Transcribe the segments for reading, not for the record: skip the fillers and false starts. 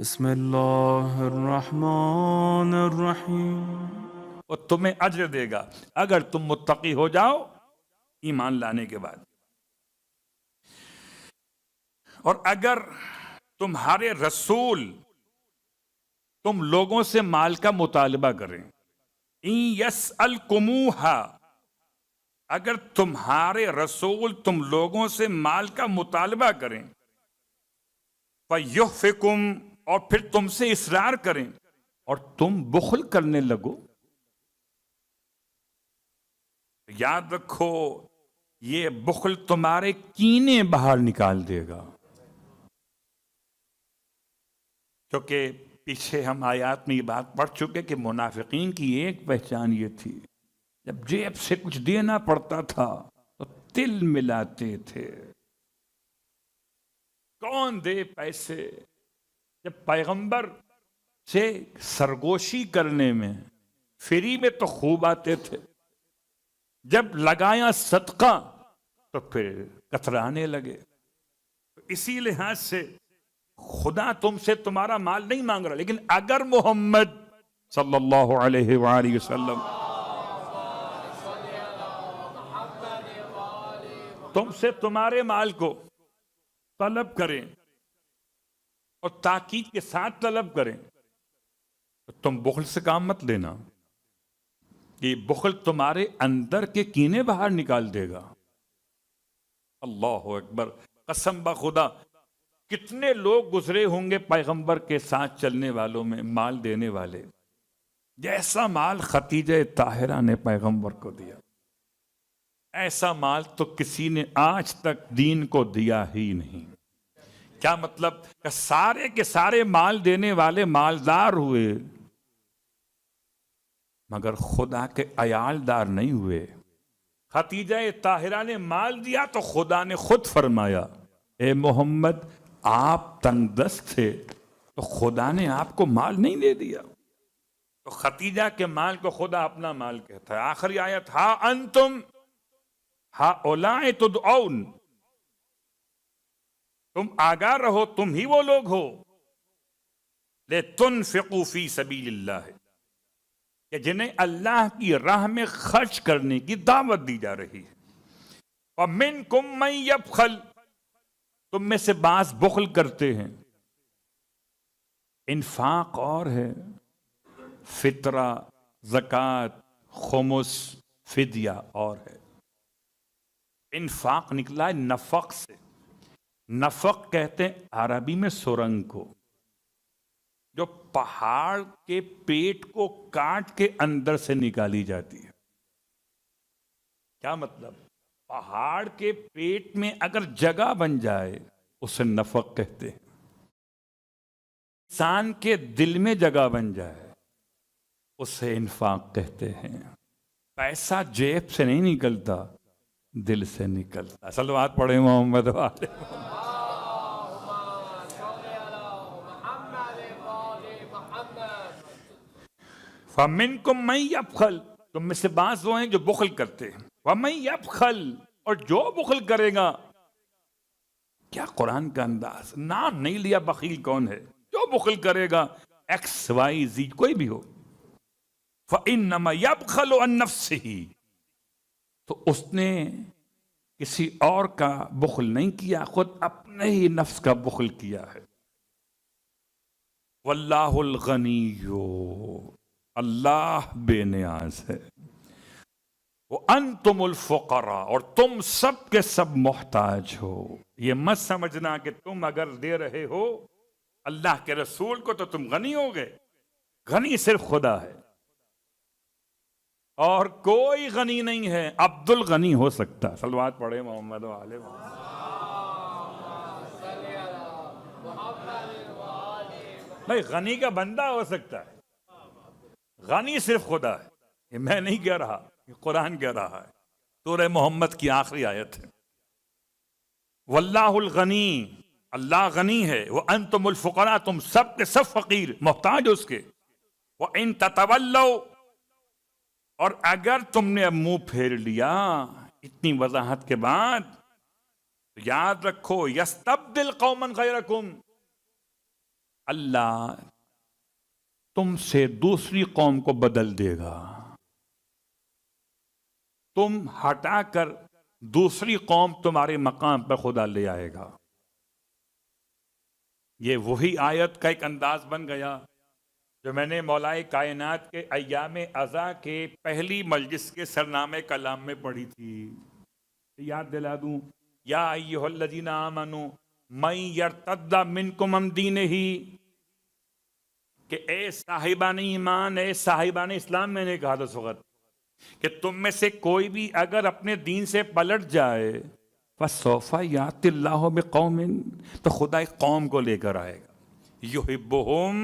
بسم اللہ الرحمن الرحیم۔ اور تمہیں اجر دے گا اگر تم متقی ہو جاؤ ایمان لانے کے بعد۔ اور اگر تمہارے رسول تم لوگوں سے مال کا مطالبہ کریں، ان یسألکموہا، اگر تمہارے رسول تم لوگوں سے مال کا مطالبہ کریں، فیحفکم، اور پھر تم سے اصرار کریں اور تم بخل کرنے لگو، یاد رکھو یہ بخل تمہارے کینے باہر نکال دے گا۔ کیونکہ پیچھے ہم آیات میں یہ بات پڑھ چکے کہ منافقین کی ایک پہچان یہ تھی، جب جیب سے کچھ دینا پڑتا تھا تو تل ملاتے تھے، کون دے پیسے۔ جب پیغمبر سے سرگوشی کرنے میں فری میں تو خوب آتے تھے، جب لگایا صدقہ تو پھر کترانے لگے۔ اسی لحاظ سے خدا تم سے تمہارا مال نہیں مانگ رہا، لیکن اگر محمد صلی اللہ علیہ وآلہ وسلم تم سے تمہارے مال کو طلب کریں اور تاکید کے ساتھ طلب کریں تو تم بخل سے کام مت لینا، یہ بخل تمہارے اندر کے کینے باہر نکال دے گا۔ اللہ اکبر، قسم بخدا کتنے لوگ گزرے ہوں گے پیغمبر کے ساتھ چلنے والوں میں مال دینے والے، جیسا مال خدیجہ طاہرہ نے پیغمبر کو دیا، ایسا مال تو کسی نے آج تک دین کو دیا ہی نہیں۔ کیا مطلب کہ سارے کے سارے مال دینے والے مالدار ہوئے مگر خدا کے عیالدار نہیں ہوئے۔ خدیجہ طاہرہ نے مال دیا تو خدا نے خود فرمایا، اے محمد آپ تنگ دست تھے تو خدا نے آپ کو مال نہیں دے دیا۔ تو خدیجہ کے مال کو خدا اپنا مال کہتا ہے۔ آخری آیت، ہا انتم ہؤلاء تدعون، تم آگاہ رہو، تم ہی وہ لوگ ہو، لتنفقوا فی سبیل اللہ، کہ جنہیں اللہ کی راہ میں خرچ کرنے کی دعوت دی جا رہی ہے۔ وَمِنْكُمْ مَنْ يَبْخَلْ، تم میں سے بعض بخل کرتے ہیں۔ انفاق اور ہے، فطرہ، زکوٰۃ، خمس، فدیہ اور ہے۔ انفاق نکلا ہے نفق سے، نفق کہتے ہیں عربی میں سرنگ کو، جو پہاڑ کے پیٹ کو کاٹ کے اندر سے نکالی جاتی ہے۔ کیا مطلب؟ پہاڑ کے پیٹ میں اگر جگہ بن جائے اسے نفق کہتے ہیں۔ انسان کے دل میں جگہ بن جائے اسے انفاق کہتے ہیں۔ پیسہ جیب سے نہیں نکلتا، دل سے نکلتا۔ صلوات پڑھیں محمد والے۔ فَمِنْكُمْ مَنْ يَبْخَلْ، تم میں سے بعض وہ ہیں جو بخل کرتے ہیں۔ وَمَنْ يَبْخَلْ، اور جو بخل کرے گا، کیا قرآن کا انداز، نام نہیں لیا بخیل کون ہے، جو بخل کرے گا ایکس وائی زی کوئی بھی ہو، فَإِنَّمَا يَبْخَلُ عَنْ نَفْسِهِ، تو اس نے کسی اور کا بخل نہیں کیا، خود اپنے ہی نفس کا بخل کیا ہے۔ وَاللَّهُ الْغَنِيُّ، اللہ بے نیاز ہے، وَأَنْتُمُ الْفُقَرَاءُ، اور تم سب کے سب محتاج ہو۔ یہ مت سمجھنا کہ تم اگر دے رہے ہو اللہ کے رسول کو تو تم غنی ہو گئے، غنی صرف خدا ہے، اور کوئی غنی نہیں ہے۔ عبد الغنی ہو سکتا، صلوات پڑھے محمد والے محمد۔ نہیں، غنی کا بندہ ہو سکتا ہے، غنی صرف خدا ہے۔ یہ میں نہیں کہہ رہا، یہ قرآن کہہ رہا ہے، سورہ محمد کی آخری آیت ہے۔ واللہ الغنی، اللہ غنی ہے، وانتم الفقراء، تم سب کے سب فقیر محتاج اس کے۔ وان تتولوا، اور اگر تم نے اب منہ پھیر لیا اتنی وضاحت کے بعد، تو یاد رکھو یستبدل قوما غیرکم، اللہ تم سے دوسری قوم کو بدل دے گا، تم ہٹا کر دوسری قوم تمہارے مقام پر خدا لے آئے گا۔ یہ وہی آیت کا ایک انداز بن گیا جو میں نے مولائے کائنات کے ایام ازا کے پہلی مجلس کے سرنامے کلام میں پڑھی تھی۔ یاد دلا دوں، یا ایھا الذین آمنوا من یرتد منکم عن دینہ، کہ اے صاحبان ایمان، اے صاحبان اسلام، میں نے کہا تھا اس وقت کہ تم میں سے کوئی بھی اگر اپنے دین سے پلٹ جائے فَسَوْفَ يَأْتِ اللَّهُ بِقَوْمٍ، تو خدا ایک قوم کو لے کر آئے گا، يُحِبُّهُمْ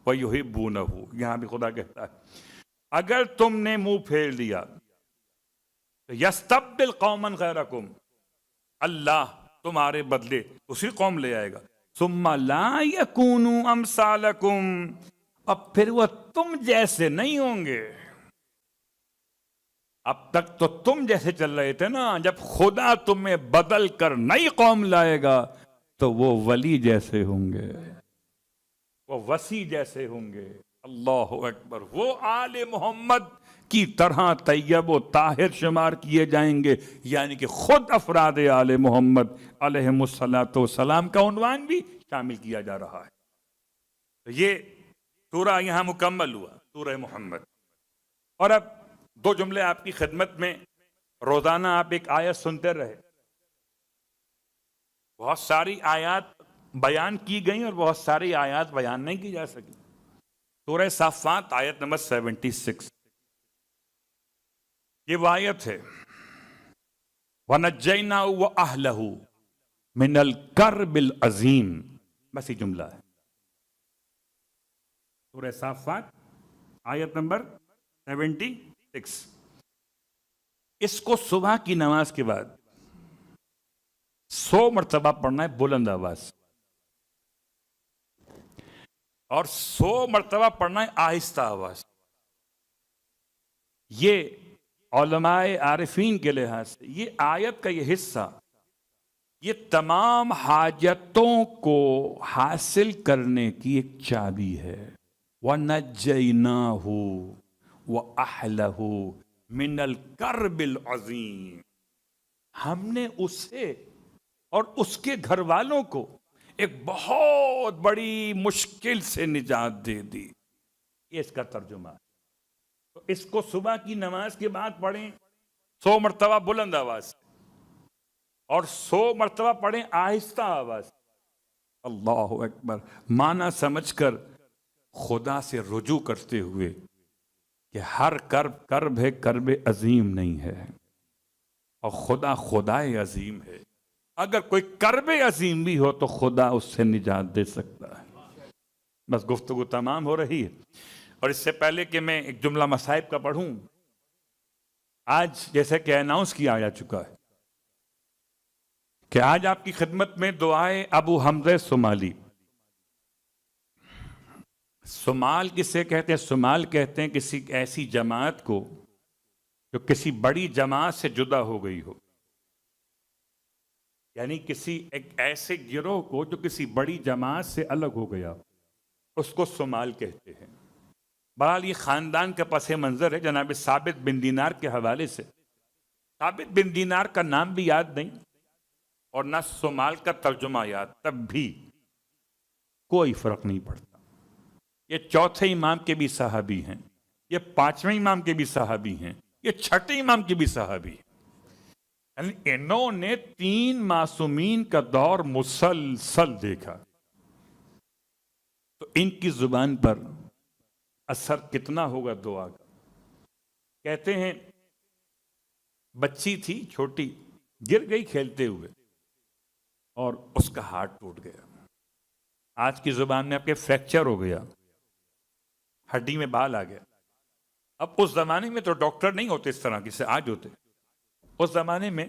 وَيُحِبُّونَهُ۔ یہاں بھی خدا کہتا ہے اگر تم نے منہ پھیر لیا تو يَسْتَبْدِلْ قَوْمًا غَيْرَكُمْ، اللہ تمہارے بدلے اسی قوم لے آئے گا، ثُمَّ لَا يَكُونُوا أَمْثَالَكُمْ، اب پھر وہ تم جیسے نہیں ہوں گے۔ اب تک تو تم جیسے چل رہے تھے نا، جب خدا تمہیں بدل کر نئی قوم لائے گا تو وہ ولی جیسے ہوں گے، وہ وسیع جیسے ہوں گے۔ اللہ اکبر، وہ آل محمد کی طرح طیب و طاہر شمار کیے جائیں گے، یعنی کہ خود افراد آل محمد علیہم الصلاۃ والسلام کا عنوان بھی شامل کیا جا رہا ہے۔ تو یہ سورہ یہاں مکمل ہوا، سورہ محمد۔ اور اب دو جملے آپ کی خدمت میں، روزانہ آپ ایک آیت سنتے رہے، بہت ساری آیات بیان کی گئیں اور بہت ساری آیات بیان نہیں کی جا سکی۔ سورہ صافات آیت نمبر 76، یہ وہ آیت ہے وَنَجَّيْنَاهُ وَأَهْلَهُ مِنَ الْكَرْبِ الْعَظِيمِ، بس یہ جملہ ہے۔ سورہ صافات آیت نمبر 76، اس کو صبح کی نماز کے بعد 100 مرتبہ پڑھنا ہے بلند آواز، اور 100 مرتبہ پڑھنا ہے آہستہ آواز۔ یہ علماء عارفین کے لحاظ سے یہ آیت کا یہ حصہ، یہ تمام حاجتوں کو حاصل کرنے کی ایک چابی ہے۔ وَنَجَّيْنَاهُ وَأَهْلَهُ مِنَ الْكَرْبِ الْعَظِيمِ، ہم نے اسے اور اس کے گھر والوں کو ایک بہت بڑی مشکل سے نجات دے دی۔ یہ اس کا ترجمہ ہے۔ تو اس کو صبح کی نماز کے بعد پڑھیں 100 مرتبہ بلند آواز سے، اور 100 مرتبہ پڑھیں آہستہ آواز سے۔ اللہ اکبر، معنی سمجھ کر خدا سے رجوع کرتے ہوئے کہ ہر کرب ہے، کرب عظیم نہیں ہے، اور خدا خدائے عظیم ہے۔ اگر کوئی کرب عظیم بھی ہو تو خدا اس سے نجات دے سکتا ہے۔ بس گفتگو تمام ہو رہی ہے، اور اس سے پہلے کہ میں ایک جملہ مصائب کا پڑھوں، آج جیسے کہ اناؤنس کیا جا چکا ہے کہ آج آپ کی خدمت میں دعائے ابو حمزہ صومالی۔ صومال کسے کہتے ہیں؟ صومال کہتے ہیں کسی ایسی جماعت کو جو کسی بڑی جماعت سے جدا ہو گئی ہو، یعنی کسی ایک ایسے گروہ کو جو کسی بڑی جماعت سے الگ ہو گیا، اس کو صومال کہتے ہیں۔ بہرحال یہ خاندان کا پس منظر ہے جناب ثابت بن دینار کے حوالے سے۔ ثابت بن دینار کا نام بھی یاد نہیں اور نہ صومال کا ترجمہ یاد، تب بھی کوئی فرق نہیں پڑتا۔ یہ چوتھے امام کے بھی صحابی ہیں، یہ پانچویں امام کے بھی صحابی ہیں، یہ چھٹے امام کے بھی صحابی ہیں۔ یعنی انہوں نے 3 معصومین کا دور مسلسل دیکھا، تو ان کی زبان پر اثر کتنا ہوگا دعا کا۔ کہتے ہیں بچی تھی چھوٹی، گر گئی کھیلتے ہوئے اور اس کا ہاتھ ٹوٹ گیا۔ آج کی زبان میں آپ کے فریکچر ہو گیا، ہڈی میں بال آ گیا۔ اب اس زمانے میں تو ڈاکٹر نہیں ہوتے اس طرح جیسے آج ہوتے، اس زمانے میں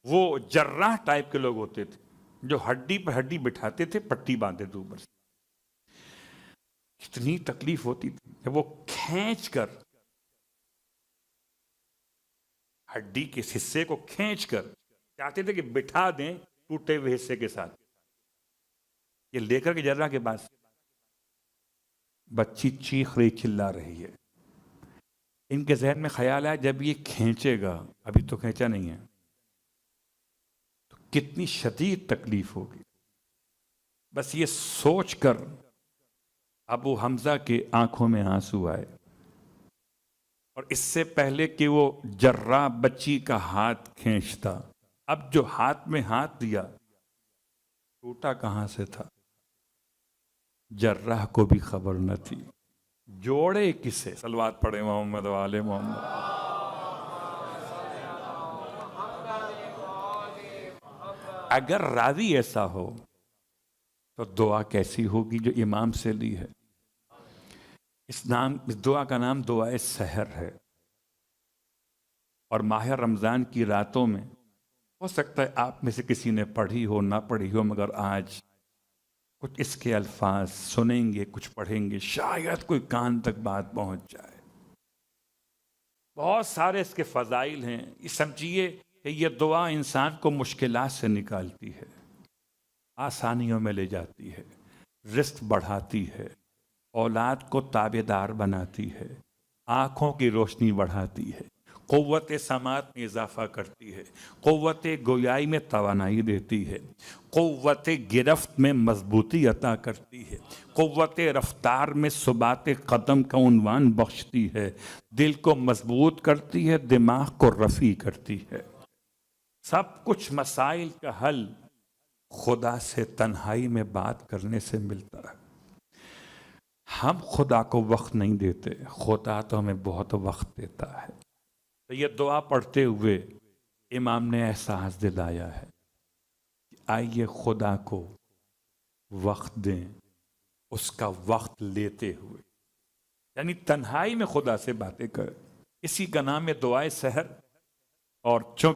وہ جراح ٹائپ کے لوگ ہوتے تھے جو ہڈی پہ ہڈی بٹھاتے تھے، پٹی باندھتے تھے اوپر سے۔ کتنی تکلیف ہوتی تھی کہ وہ کھینچ کر ہڈی کے حصے کو کھینچ کر چاہتے تھے کہ بٹھا دیں ٹوٹے ہوئے حصے کے ساتھ، یہ لے کر کے جراح کے پاس بچی چیخ رہی چلا رہی ہے. ان کے ذہن میں خیال آیا جب یہ کھینچے گا، ابھی تو کھینچا نہیں ہے، تو کتنی شدید تکلیف ہوگی. بس یہ سوچ کر ابو حمزہ کے آنکھوں میں آنسو آئے، اور اس سے پہلے کہ وہ جراح بچی کا ہاتھ کھینچتا، اب جو ہاتھ میں ہاتھ دیا ٹوٹا کہاں سے تھا، جراح کو بھی خبر نہ تھی. جوڑے کسے؟ صلوات پڑھے محمد و آل محمد. اگر راوی ایسا ہو تو دعا کیسی ہوگی جو امام سے لی ہے. اس دعا کا نام دعائے سحر ہے، اور ماہ رمضان کی راتوں میں ہو سکتا ہے آپ میں سے کسی نے پڑھی ہو نہ پڑھی ہو، مگر آج کچھ اس کے الفاظ سنیں گے، کچھ پڑھیں گے، شاید کوئی کان تک بات پہنچ جائے. بہت سارے اس کے فضائل ہیں. یہ سمجھیے کہ یہ دعا انسان کو مشکلات سے نکالتی ہے، آسانیوں میں لے جاتی ہے، رزق بڑھاتی ہے، اولاد کو تابعدار بناتی ہے، آنکھوں کی روشنی بڑھاتی ہے، قوت سماعت میں اضافہ کرتی ہے، قوت گویائی میں توانائی دیتی ہے، قوت گرفت میں مضبوطی عطا کرتی ہے، قوت رفتار میں ثبات قدم کا عنوان بخشتی ہے، دل کو مضبوط کرتی ہے، دماغ کو رفیع کرتی ہے. سب کچھ مسائل کا حل خدا سے تنہائی میں بات کرنے سے ملتا ہے. ہم خدا کو وقت نہیں دیتے، خدا تو ہمیں بہت وقت دیتا ہے. تو یہ دعا پڑھتے ہوئے امام نے احساس دلایا ہے کہ آئیے خدا کو وقت دیں، اس کا وقت لیتے ہوئے، یعنی تنہائی میں خدا سے باتیں کریں. اسی کا نام ہے دعائے سحر. اور چونکہ